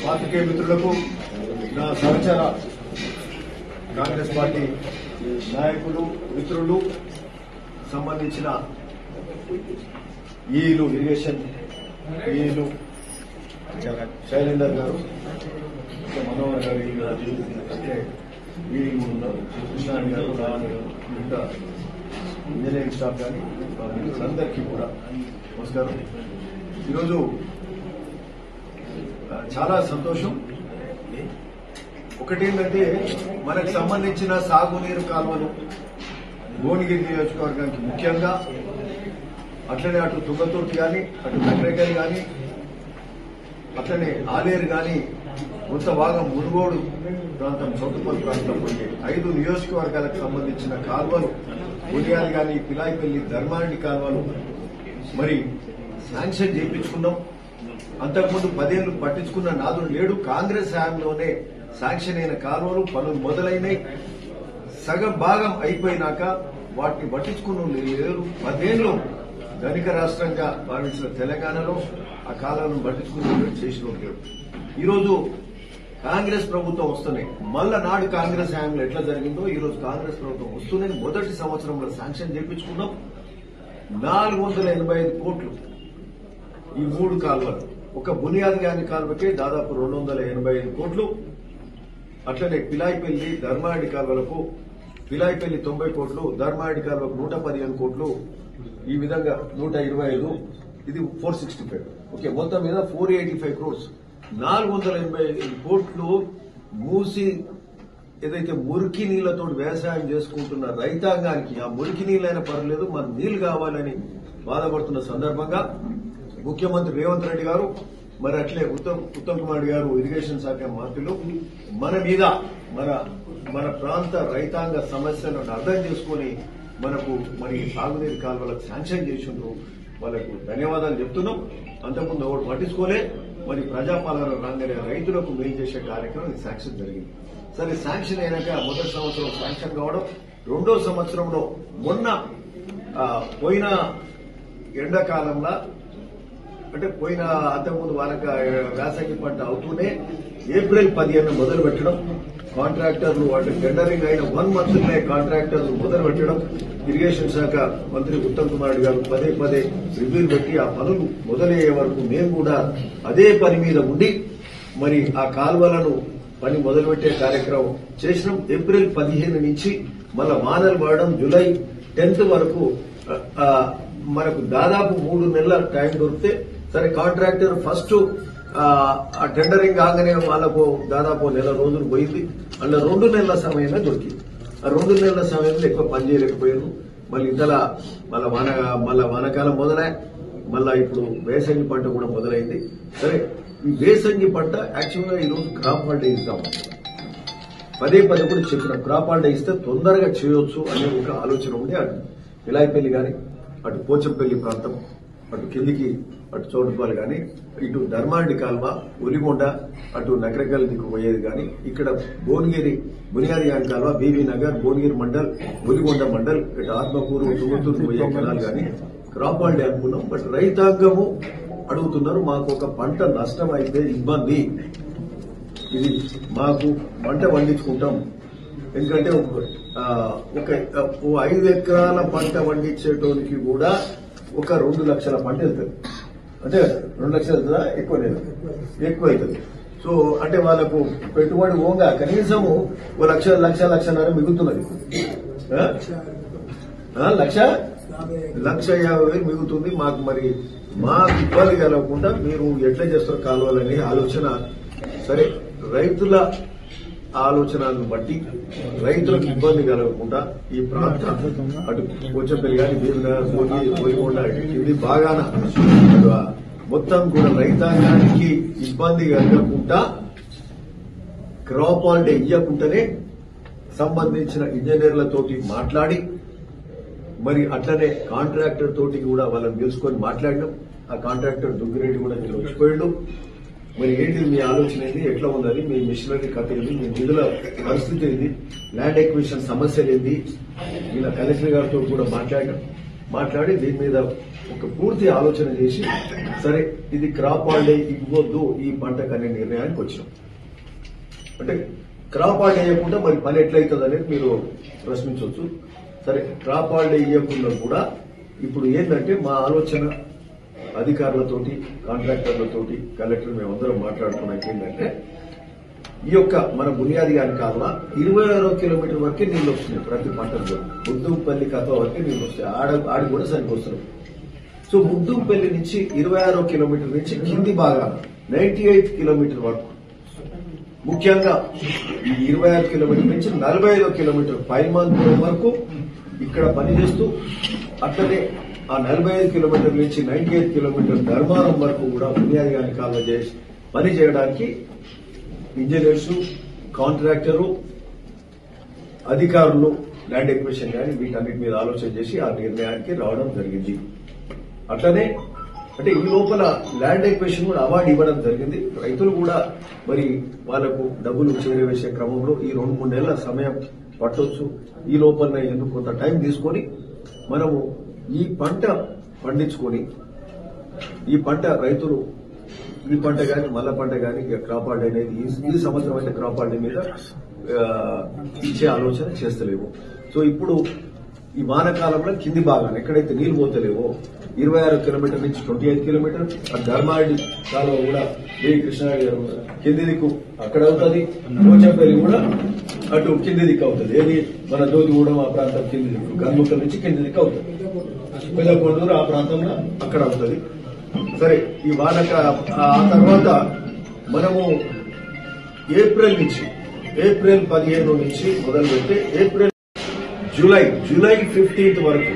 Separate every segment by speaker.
Speaker 1: పాత్రికేయ మిత్రులకు నా సహచర కాంగ్రెస్ పార్టీ నాయకులు మిత్రులు సంబంధించిన ఈలు ఇరిగేషన్ ఈలు శైలేందర్ గారు మనోహర్ గారు అంటే ఈలు ఉన్నారు కృష్ణాని గారు రావణ్ గారు ఇంకా ఇంజనీరింగ్ స్టాఫ్ కానీ మిత్రులందరికీ కూడా నమస్కారం. ఈరోజు చాలా సంతోషం. ఒకటేంటంటే మనకు సంబంధించిన సాగునీరు కాలువలు భువనగిరి నియోజకవర్గానికి ముఖ్యంగా అట్లనే అటు తుంగతుర్తి కానీ అటు నగరేకల్ కానీ అట్లనే ఆలేరు కానీ కొంత భాగం మునుగోడు ప్రాంతం చౌటుపల్లి ప్రాంతం పోయే 5 నియోజకవర్గాలకు సంబంధించిన కాలువలు బునియాది కానీ పిలాయిపల్లి ధర్మారెడ్డి కాలువలు మరి శాంక్షన్ చేయించుకున్నాం. అంతకుముందు 10 ఏళ్లు పట్టించుకున్న నాదుడు లేడు. కాంగ్రెస్ హయాంలోనే శాంక్షన్ అయిన కాలువలు పనులు మొదలైనాయి. సగం భాగం అయిపోయినాక వాటిని పట్టించుకున్న లేరు. 10 ఏళ్లు ధనిక రాష్ట్రంగా భావించిన తెలంగాణలో ఆ కాలువలను పట్టించుకున్న చేసిన లేడు. ఈరోజు కాంగ్రెస్ ప్రభుత్వం వస్తున్నాయి. మళ్ళా నాడు కాంగ్రెస్ హయాంలో ఎట్లా జరిగిందో ఈరోజు కాంగ్రెస్ ప్రభుత్వం వస్తున్నాయి. మొదటి సంవత్సరంలో శాంక్షన్ చేయించుకున్నాం. 485 కోట్లు ఈ 3 కాలువలు. ఒక బునియాది గాని కాలువకే దాదాపు 285 కోట్లు. అట్లనే పిలాయిపల్లి ధర్మారెడ్డి కాలువలకు పిలాయిపల్లి 90 కోట్లు, ధర్మారెడ్డి కాలువకు 115 కోట్లు, ఈ విధంగా 125, ఇది 465. ఓకే, మొత్తం మీద 485 క్రోర్స్. 485 కోట్లు మూసి ఏదైతే మురికి నీళ్లతో వ్యవసాయం చేసుకుంటున్న రైతాంగానికి ఆ మురికి నీళ్ళైనా పర్లేదు మనకు నీళ్లు కావాలని బాధపడుతున్న సందర్భంగా ముఖ్యమంత్రి రేవంత్ రెడ్డి గారు మరి అట్లే ఉత్తమ్ కుమార్ గారు ఇరిగేషన్ శాఖ మంత్రులు మన మీద మన ప్రాంత రైతాంగ సమస్యలను అర్థం చేసుకుని మనకు మరి సాగునీరు కాలువలకు శాంక్షన్ చేసిండ్రు. వాళ్ళకు ధన్యవాదాలు చెప్తున్నాం. అంతకుముందు ఎవరు పట్టించుకోలే. మరి ప్రజాపాలన రాగానే రైతులకు మేలు చేసే కార్యక్రమం ఈ శాంక్షన్ జరిగింది. సరే, శాంక్షన్ అయినాక మొదటి సంవత్సరం శాంక్షన్ కావడం, 2వ సంవత్సరంలో మొన్న పోయిన ఎండాకాలంలో అంటే పోయిన అంతకుముందు వేసంగి పంట అవుతూనే ఏప్రిల్ 15 మొదలు పెట్టడం, కాంట్రాక్టర్లు వాళ్ళు టెండరింగ్ అయిన 1 మంత్లోనే కాంట్రాక్టర్లు మొదలు పెట్టడం, ఇరిగేషన్ శాఖ మంత్రి ఉత్తమ్ కుమార్ గారు పదే రివ్యూలు పెట్టి ఆ పనులు మొదలయ్యే వరకు మేము కూడా అదే పని మీద ఉండి మరి ఆ కాలువలను పని మొదలుపెట్టే కార్యక్రమం చేసినాం. ఏప్రిల్ 15 నుంచి మళ్ళా వానలు పడడం జూలై 10th వరకు మనకు దాదాపు 3 నెలల టైం దొరికితే సరే కాంట్రాక్టర్ ఫస్ట్ ఆ టెండరింగ్ కాగానే వాళ్ళకు దాదాపు 1 నెల రోజులు పోయింది. అందులో 2 నెలల సమయమే దొరికింది. ఆ 2 నెలల సమయంలో ఎక్కువ పని చేయలేకపోయారు. మళ్ళీ ఇంతలా మళ్ళా వానకాలం మొదలై మళ్ళా ఇప్పుడు వేసంగి పంట కూడా మొదలైంది. సరే, ఈ వేసంగి పంట యాక్చువల్గా ఈరోజు క్రాప్ హాలిడే ఇస్తాం. పదే కూడా చెప్పిన క్రాప్ హాలిడే ఇస్తే తొందరగా చేయొచ్చు అనే ఒక ఆలోచన ఉండి అటు పిలాయిపల్లి కానీ అటు పోచంపల్లి ప్రాంతం అటు కిందికి అటు చౌటుపల్లి కానీ ఇటు ధర్మారెడ్డి కాల్వ ఒలిగొండ అటు నగరకల్ దిక్కు పోయేది కానీ ఇక్కడ బునియాది గాని కాల్వ బీబీ నగర్ భువనగిరి మండల్ ఒలిగొండ మండల్ ఇటు ఆత్మకూరు తుంగతుర్తి పోయే కెనాల్ కానీ క్రాప్ హాలిడే అనుకున్నాం. బట్ రైతాంగము అడుగుతున్నారు, మాకు ఒక పంట నష్టం అయితే ఇబ్బంది, ఇది మాకు పంట పండించుకుంటాం. ఎందుకంటే ఒక 5 ఎకరాల పంట పండించేటోనికి కూడా ఒక 2 లక్షల పంట వెళ్తుంది. అంటే 2 లక్షలు వెళ్తుందా? ఎక్కువ అవుతుంది. సో అంటే వాళ్ళకు పెట్టుబడి ఓంగా కనీసము 1 లక్షన్నర మిగులుతున్నది. 1,50,000 మిగులుతుంది. మాకు ఇబ్బంది కలగకుండా మీరు ఎట్లా చేస్తారు కాలువలని ఆలోచన. సరే, రైతుల ఆలోచనను బట్టి రైతులకు ఇబ్బంది కలగకుండా ఈ ప్రాంతం అటు పోచంపల్లి కానీ బోయిగొండ ఇది బాగాన మొత్తం కూడా రైతాంగానికి ఇబ్బంది కలగకుండా క్రాప్ హాలిడే ఇవ్వకుండానే సంబంధించిన ఇంజనీర్లతోటి మాట్లాడి మరి అట్లనే కాంట్రాక్టర్ తోటి కూడా వాళ్ళని తెలుసుకొని మాట్లాడినాం. ఆ కాంట్రాక్టర్ దుగ్గిరెడ్డి కూడా మీరు వచ్చిపోయాడు. మరి ఏంటిది మీ ఆలోచన ఏంది, ఎట్లా ఉన్నది, మీ మిషనరీ కథ ఏంది, మీ నిధుల పరిస్థితి ఏంది, ల్యాండ్ ఎక్విజిషన్ సమస్యలు ఏంది, ఇలా కలెక్టర్ గారితో కూడా మాట్లాడాం. మాట్లాడి దీని మీద ఒక పూర్తి ఆలోచన చేసి సరే ఇది క్రాప్ హాలిడే ఇవ్వద్దు ఈ పంటకు అనే నిర్ణయానికి వచ్చినాం. అంటే క్రాప్ హాలిడే ఇవ్వకుండా మరి పని ఎట్లయితుంది అనేది మీరు ప్రశ్నించవచ్చు. సరే క్రాప్ హాలిడే ఇవ్వకుండా కూడా ఇప్పుడు ఏంటంటే మా ఆలోచన అధికారులతోటి కాంట్రాక్టర్లతోటి కలెక్టర్ మేమందరం మాట్లాడుకున్నాక ఏంటంటే ఈ యొక్క మన బునియాది గారి కాలువ 26 కిలోమీటర్ వరకే నీళ్లు వస్తున్నాయి. ప్రతి పంటకు ముద్దుంపల్లి కథ వరకే నీళ్లు వస్తాయి. ఆడి కూడా సరిపోతున్నాయి. సో ముద్దుంపల్లి నుంచి 26 కిలోమీటర్ నుంచి కింది భాగాన 98 కిలోమీటర్ వరకు, ముఖ్యంగా ఈ 26 కిలోమీటర్ నుంచి 45 కిలోమీటర్ పైమాన్పురం వరకు ఇక్కడ పనిచేస్తూ అట్లనే ఆ 45 కిలోమీటర్ల నుంచి 98 కిలోమీటర్ ధర్మారం వరకు కూడా బునియాది గారి కాలువ చేసి పని చేయడానికి ఇంజనీర్స్, కాంట్రాక్టరు, అధికారులు, ల్యాండ్ ఎక్విజిషన్ కానీ వీటన్నిటి మీద ఆలోచన చేసి ఆ నిర్ణయానికి రావడం జరిగింది. అట్లనే అంటే ఈ లోపల ల్యాండ్ ఎక్విజిషన్ కూడా అవార్డు ఇవ్వడం జరిగింది. రైతులు కూడా మరి వాళ్లకు డబ్బులు చేరవేసే క్రమంలో ఈ 2-3 నెలల సమయం పట్టొచ్చు. ఈ లోపల ఎందుకు కొంత టైం తీసుకొని మనము ఈ పంట పండించుకొని ఈ పంట రైతులు ఈ పంట కానీ మల్ల పంట కానీ క్రాప్ హాలిడే అనేది ఈ సంవత్సరం అయితే క్రాప్ హాలిడే మీద ఇచ్చే ఆలోచన చేస్తలేము. సో ఇప్పుడు ఈ వానకాలంలో కింది భాగాన్ని ఎక్కడైతే నీళ్లు పోతలేవో 26 కిలోమీటర్ నుంచి 28 కిలోమీటర్ ధర్మాడి కాలువ కూడా కృష్ణా కింది దిక్కు అక్కడ అవుతుంది. పోచంపల్లి కూడా అటు కింది దిక్కు అవుతుంది. ఏది మన దోతిగూడెం ఆ ప్రాంతం కింది దిక్కు, గన్ముక్కల నుంచి కింది దిక్కు అవుతుంది. పిల్లకొండూరు ఆ ప్రాంతంలో అక్కడ అవుతుంది. సరే ఈ వానక ఆ తర్వాత మనము ఏప్రిల్ 15 నుంచి మొదలు పెడితే జూలై 15 వరకు,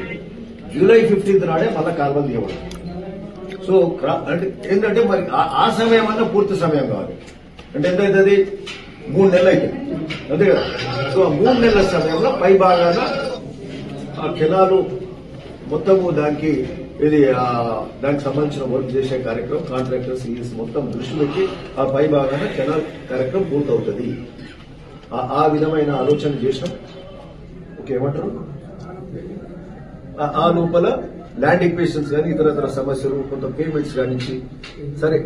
Speaker 1: జూలై 15 నాడే మళ్ళా కాలువలు తీయడం. సో అంటే ఏంటంటే మరి ఆ సమయం అన్నా పూర్తి సమయం కావాలి. అంటే ఎంతైతుంది? 3 నెలలు అవుతుంది అంతే కదా. సో ఆ 3 నెలల సమయంలో పై భాగాన ఆ కెనాలు మొత్తము దానికి సంబంధించిన వర్క్ చేసే కార్యక్రమం కాంట్రాక్టర్స్ మొత్తం దృష్టి పెట్టి ఆ పై భాగాన కెనాల్ కార్యక్రమం పూర్తవుతుంది. ఆ విధమైన ఆలోచన చేసినాం. ఏమంటారు ఆ లోపల ల్యాండ్ ఎక్విజిషన్స్ కానీ ఇతర సమస్యలు, కొంత పేమెంట్స్ కానించి సరే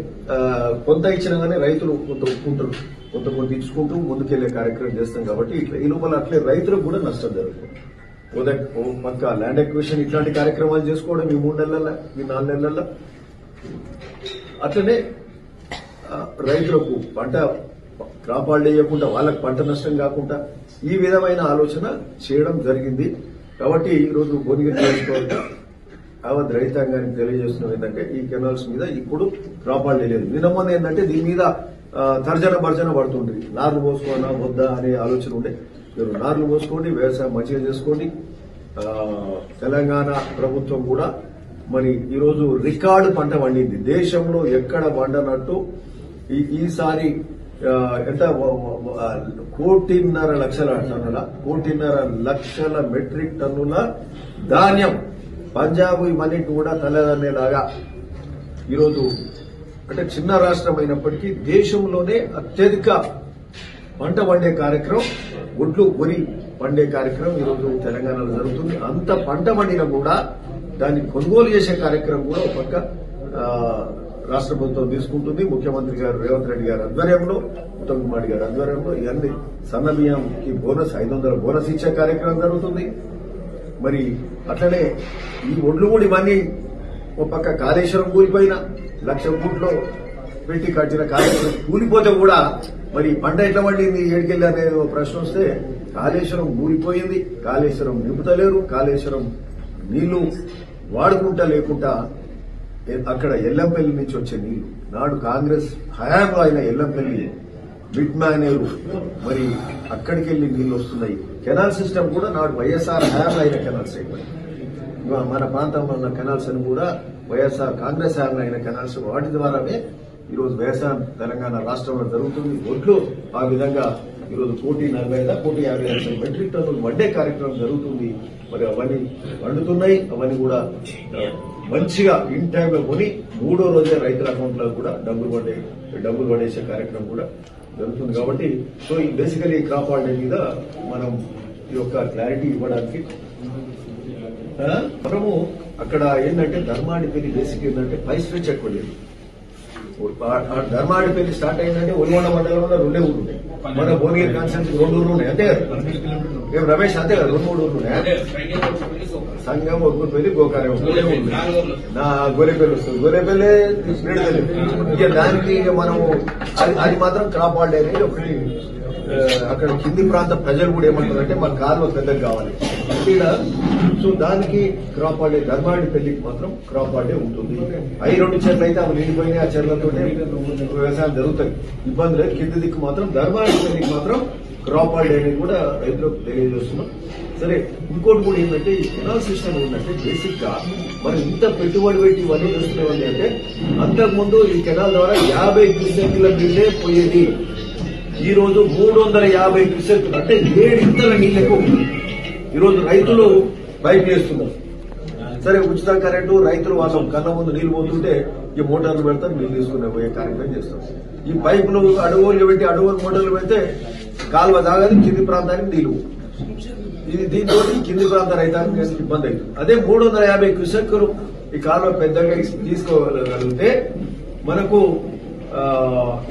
Speaker 1: కొంత ఇచ్చినా కానీ రైతులు కొంత ఒప్పుకుంటారు, కొంత ఇచ్చుకుంటూ ముందుకెళ్లే కార్యక్రమం చేస్తాం. కాబట్టి ఇట్లా ఈ లోపల అట్లే రైతులకు కూడా నష్టం జరుగుతుంది. పక్క ల్యాండ్ ఎక్విజిషన్ ఇట్లాంటి కార్యక్రమాలు చేసుకోవడం ఈ 3 నెలల ఈ 4 నెలల అట్లనే రైతులకు పంట క్రాప్ హాలిడే ఇవ్వకుండా వాళ్ళకి పంట నష్టం కాకుండా ఈ విధమైన ఆలోచన చేయడం జరిగింది. కాబట్టి ఈరోజు భువనగిరి నియోజకవర్గం యావత్ రైతాంగానికి తెలియజేస్తున్నాం ఏంటంటే ఈ కెనాల్స్ మీద ఇప్పుడు క్రాప్ హాలిడే లేదు. నిన్న ఏంటంటే దీని మీద తర్జన భర్జన పడుతుండేది. నార్లు పోసుకోనా వద్దా అనే ఆలోచన ఉండే. మీరు నార్లు పోసుకోండి, వ్యవసాయం మంచిగా చేసుకోండి. తెలంగాణ ప్రభుత్వం కూడా మరి ఈరోజు రికార్డు పంట పండింది. దేశంలో ఎక్కడ పండనట్టు ఈసారి ఎంత 1.5 లక్షల టన్నుల 1.5 లక్షల మెట్రిక్ టన్నుల ధాన్యం పంజాబ్ ఇవన్నిటి కూడా తలదన్నేలాగా ఈరోజు అంటే చిన్న రాష్ట్రం అయినప్పటికీ దేశంలోనే అత్యధిక పంట పండే కార్యక్రమం, వరి పండే కార్యక్రమం ఈరోజు తెలంగాణలో జరుగుతుంది. అంత పంట పండినా కూడా దాన్ని కొనుగోలు చేసే కార్యక్రమం కూడా ఒక పక్క రాష్ట్ర ప్రభుత్వం తీసుకుంటుంది. ముఖ్యమంత్రి గారు రేవంత్ రెడ్డి గారి ఆధ్వర్యంలో, ఉత్తమ్ కుమార్ గారి ఆధ్వర్యంలో ఇవన్నీ సన్న బియ్యంకి బోనస్ 500 బోనస్ ఇచ్చే కార్యక్రమం జరుగుతుంది. మరి అట్లనే ఈ ఒడ్లు కూడా ఇవన్నీ ఒక పక్క కాళేశ్వరం కూలిపోయిన 1,00,000 కోట్లు పెట్టి కట్టిన కాళేశ్వరం కూలిపోతే కూడా మరి పంట ఎట్లా పండింది ఏడికెళ్ళి అనే ప్రశ్న వస్తే కాళేశ్వరం కూలిపోయింది, కాళేశ్వరం నింపుతలేరు, కాళేశ్వరం నీళ్లు వాడుకుంటా లేకుండా అక్కడ ఎల్లంపల్లి నుంచి వచ్చే నీళ్లు నాడు కాంగ్రెస్ హయాంలో అయిన ఎల్లంపల్లి మిడ్ మ్యానేరు మరి అక్కడికి వెళ్లి నీళ్లు వస్తున్నాయి. కెనాల్ సిస్టమ్ కూడా నాడు వైఎస్ఆర్ హయాంలో అయిన కెనాల్స్ అయిపోయి మన ప్రాంతంలో ఉన్న కెనాల్స్ అని కూడా వైఎస్ఆర్ కాంగ్రెస్ హయాంలో అయిన కెనాల్స్ వాటి ద్వారానే ఈరోజు వ్యవసాయం తెలంగాణ రాష్ట్రంలో జరుగుతుంది. ఒడ్లు ఆ విధంగా ఈరోజు 1,40,000 1,50,000 మెట్రిక్ టన్నులు వండే కార్యక్రమం జరుగుతుంది. మరి అవన్నీ వండుతున్నాయి. అవన్నీ కూడా మంచిగా ఇన్ టైంలో కొని 3వ రోజే రైతుల అకౌంట్ లో కూడా డబ్బులు పడేసే కార్యక్రమం కూడా జరుగుతుంది. కాబట్టి సో ఈ బేసికలీ క్రాప్ హాలిడే మీద మనం ఈ యొక్క క్లారిటీ ఇవ్వడానికి మనము అక్కడ ఏంటంటే ధర్మాడిపల్లి బేసిక్ ఏంటంటే పై స్ట్రెచ్ ఎక్కువ లేదు. ధర్మాడిపల్లి స్టార్ట్ అయిందంటే ఒలిగొండ మండలంలో 2 ఊర్లు ఉన్నాయి. మన భువనగిరి కాన్స్టిట్యూన్సీ 2 ఊర్లు ఉన్నాయి. అంతే కదా ఏం రమేష్? అంతే కదా 2-3 ఊర్లు ఉన్నాయి. సంగం, ఒగ్గుపల్లి, గోకారం నా గొర్రెపల్లి వస్తుంది. గొర్రెపల్లి ఇక దానికి ఇక మనము అది మాత్రం క్రాప్ హాలిడే అనేది ఒకటి. అక్కడ కింది ప్రాంత ప్రజలు కూడా ఏమంటారంటే మన కాలువ పెద్దగా కావాలి ఇక్కడ. సో దానికి క్రాప్ హాలిడే ధర్మాడి పెళ్లికి మాత్రం క్రాప్ హాలిడే ఉంటుంది. 2 చెర్లు అయితే అవి నిండిపోయినాయి. ఆ చెర్లతో వ్యవసాయం జరుగుతుంది, ఇబ్బంది లేదు. కింది దిక్కు మాత్రం ధర్మాడి పెళ్లికి మాత్రం క్రాప్ హాలిడే అనేది కూడా రైతులకు తెలియజేస్తున్నాం. సరే, ఇంకోటి కూడా ఏంటంటే ఈ కెనాల్ సిస్టమ్ ఏంటంటే బేసిక్ గా మనం ఇంత పెట్టుబడి పెట్టి ఇవన్నీ చేస్తున్నామని అంటే అంతకుముందు ఈ కెనాల్ ద్వారా 50 క్యూసెక్ల నీళ్ళే పోయేది. ఈ రోజు 350 క్యూసెక్లు అంటే 7 ఇంతల నీళ్లకు ఈరోజు రైతులు పైప్ వేస్తున్నారు. సరే, ఉచిత కరెంటు రైతులు వాళ్ళ కన్నా ముందు నీళ్లు పోతుంటే ఈ మోటార్లు పెడతారు, నీళ్లు తీసుకునే పోయే కార్యక్రమం చేస్తారు. ఈ పైపులు అడవులు పెట్టి అడవులు మోటార్లు పెడితే కాలువ తాగదు, కింది ప్రాంతానికి నీళ్లు. ఇది దీంతో కింది ప్రాంత రైతానికి ఇబ్బంది అవుతుంది. అదే 350 క్యూసెక్లు ఈ కాలువ పెద్దగా తీసుకోగలిగితే మనకు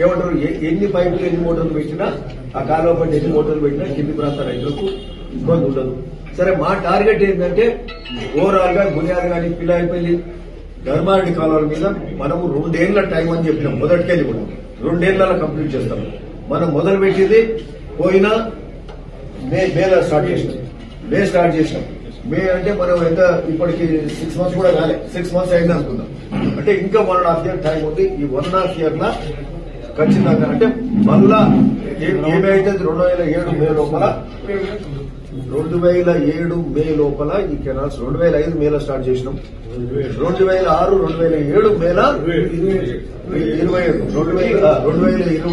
Speaker 1: ఏమంటారు, ఎన్ని పైపులు ఎన్ని మోటార్లు పెట్టినా ఆ కాలువ పట్టి ఎన్ని మోటార్లు పెట్టినా కింది ప్రాంత రైతులకు ఇబ్బంది ఉండదు. సరే, మా టార్గెట్ ఏంటంటే ఓవరాల్ గా బునియాది కానీ పిల్లాయిపల్లి ధర్మారెడ్డి కాలువల మీద మనము 2 ఏళ్ల టైం అని చెప్పినాం. మొదటికెళ్ళి కూడా 2 ఏళ్లలో కంప్లీట్ చేస్తాం. మనం మొదలు పెట్టింది పోయినా మేలో స్టార్ట్ చేసినాం. మే స్టార్ట్ చేసినాం. మే అంటే మనం ఎంత ఇప్పటికి 6 మంత్స్ కూడా కాలే, 6 మంత్స్ అయింది అనుకుందాం. అంటే ఇంకా 1.5 year టైం ఉంది. ఈ 1.5 year లా ఖచ్చితంగా అంటే మళ్ళా ఏమైతే 2007 మే లోపల 2007 మే లోపల ఈ కెనాల్స్ 2005 మేలో స్టార్ట్ చేసినాం. 2006 2007 మేల 2027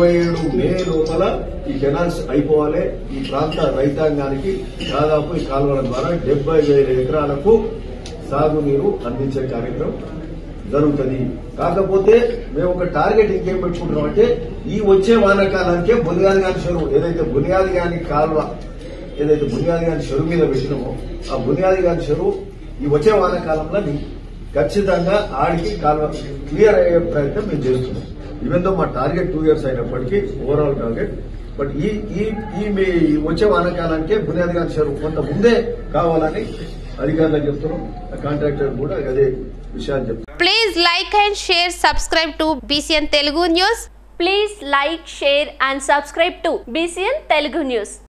Speaker 1: మే లోపల ఈ కెనాల్స్ అయిపోవాలి. ఈ ప్రాంత రైతాంగానికి దాదాపు ఈ కాలువల ద్వారా 70,000 ఎకరాలకు సాగునీరు అందించే కార్యక్రమం జరుగుతుంది. కాకపోతే మేము ఒక టార్గెట్ ఇంకేం పెట్టుకుంటున్నాం అంటే ఈ వచ్చే వానాకాలానికే బునియాది గాని చెరువు ఏదైతే బునియాది గాని కాలువ ఏదైతే బునియాది గాని చెరువు మీద పెట్టినామో ఆ బునియాది గాని చెరువు ఈ వచ్చే వానాకాలంలో ఖచ్చితంగా ఆడికి కాలువ క్లియర్ అయ్యే ప్రయత్నం మేము చేస్తున్నాం. ఈవెన్ దో మా టార్గెట్ 2 years అయినప్పటికీ ఓవరాల్ టార్గెట్. బట్ ఈ వచ్చే వానాకాలానికే బునియాది గాని చెరువు కొంత ముందే కావాలని అధికారులకు చెప్తున్నాం. కాంట్రాక్టర్ కూడా అదే విషయాలు చెప్తారు.
Speaker 2: Please like and share, subscribe to BCN Telugu News.
Speaker 3: Please like, share and subscribe to BCN Telugu News.